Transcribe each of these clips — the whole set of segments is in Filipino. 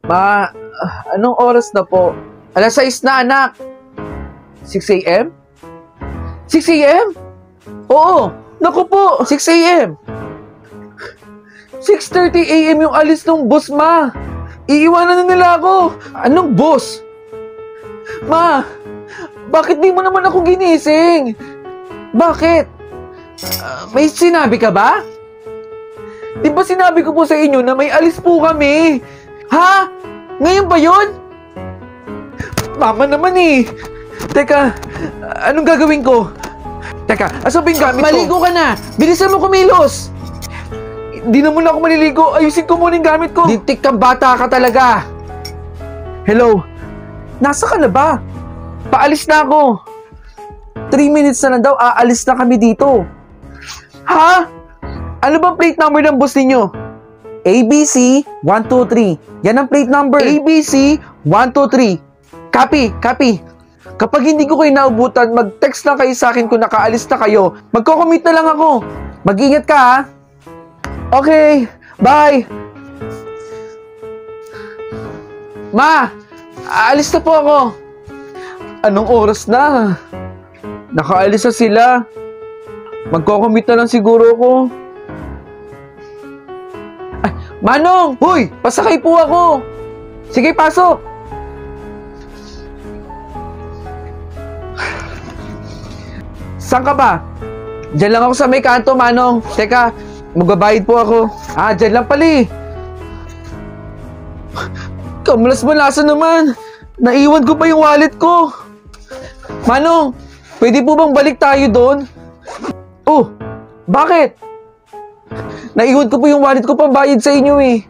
Ma, anong oras na po? Alas 6 na, anak. 6 a.m.? 6 a.m.? Oo, naku po, 6 a.m. 6:30 a.m. yung alis ng bus, ma. Iiwanan na nila ako. Anong bus? Ma, bakit di mo naman ako ginising? Bakit? May sinabi ka ba? Di ba sinabi ko po sa inyo na may alis po kami? Ha? Ngayon ba yun? Mama naman eh. Teka, anong gagawin ko? Teka, asan ba yung gamit ko? Maligo ka na! Bilisan mo kumilos! Di na muna ako maliligo. Ayusin ko muna yung gamit ko. Dintik kang bata ka talaga. Hello? Nasa ka na ba? Paalis na ako. 3 minutes na lang daw, aalis na kami dito. Ha? Ano bang plate number ng bus ninyo? ABC 123. Yan ang plate number. ABC 123. Copy, copy. Kapag hindi ko kayo naubutan, mag-text lang kayo sa akin kung nakaalis na kayo. Magko-commute na lang ako. Mag-ingat ka, ha? Okay, bye. Ma, aalis na po ako. Anong oras na? Nakaalis na sila. Magko-commute na lang siguro ako. Ay, Manong! Hoy! Pasakay po ako! Sige, pasok! Saan ka ba? Diyan lang ako sa may kanto, Manong. Teka, magbabayad po ako. Diyan lang pala eh. Kamalas-malasa naman. Naiwan ko pa yung wallet ko. Manong, pwede po bang balik tayo doon? Oh, bakit? Naiwan ko po yung wallet ko pambayad sa inyo eh.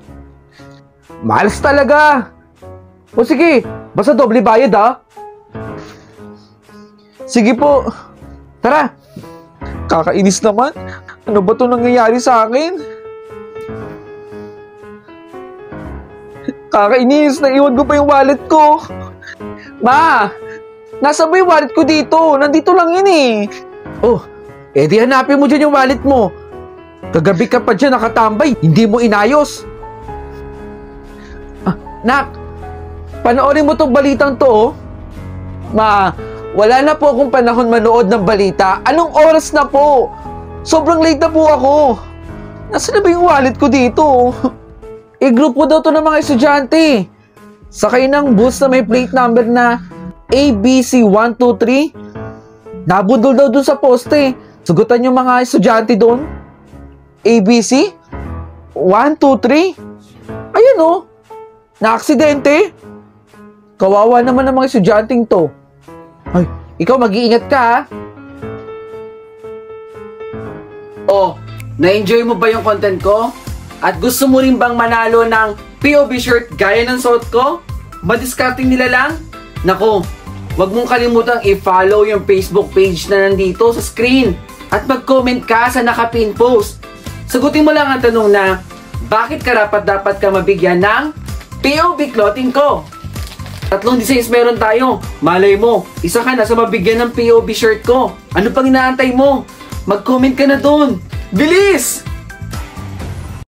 Malas talaga. O sige, basta doble bayad ha. Sige po. Tara. Kakainis naman. Ano ba ito nangyayari sa akin? Kakainis. Naiwan ko pa yung wallet ko. Ma! Nasa ba yung wallet ko dito? Nandito lang yun eh. Oh, di hanapin mo dyan yung wallet mo. Kagabi ka pa dyan nakatambay. Hindi mo inayos. Nak, panoorin mo tong balitang to oh. Ma, wala na po akong panahon manood ng balita. Anong oras na po? Sobrang late na po ako. Nasaan na ba yung wallet ko dito? I-group ko daw to ng mga estudyante. Sakay ng bus na may plate number na ABC 123. Nabudol daw dun sa poste. Sugutan yung mga estudyante doon. ABC 123. Ayun oh. Na-aksidente. Kawawa naman ng mga estudyanteng to. Ay, ikaw mag-iingat ka ha. Oh, na-enjoy mo ba yung content ko? At gusto mo rin bang manalo ng POV shirt gaya ng suot ko? Madiscarding nila lang? Nako, wag mong kalimutang i-follow yung Facebook page na nandito sa screen. At mag-comment ka sa nakapin post. Sagutin mo lang ang tanong na, bakit dapat ka mabigyan ng POV clothing ko? 3 designs meron tayo. Malay mo, isa ka na sa mabigyan ng POV shirt ko. Ano pang inaantay mo? Mag-comment ka na doon. Bilis!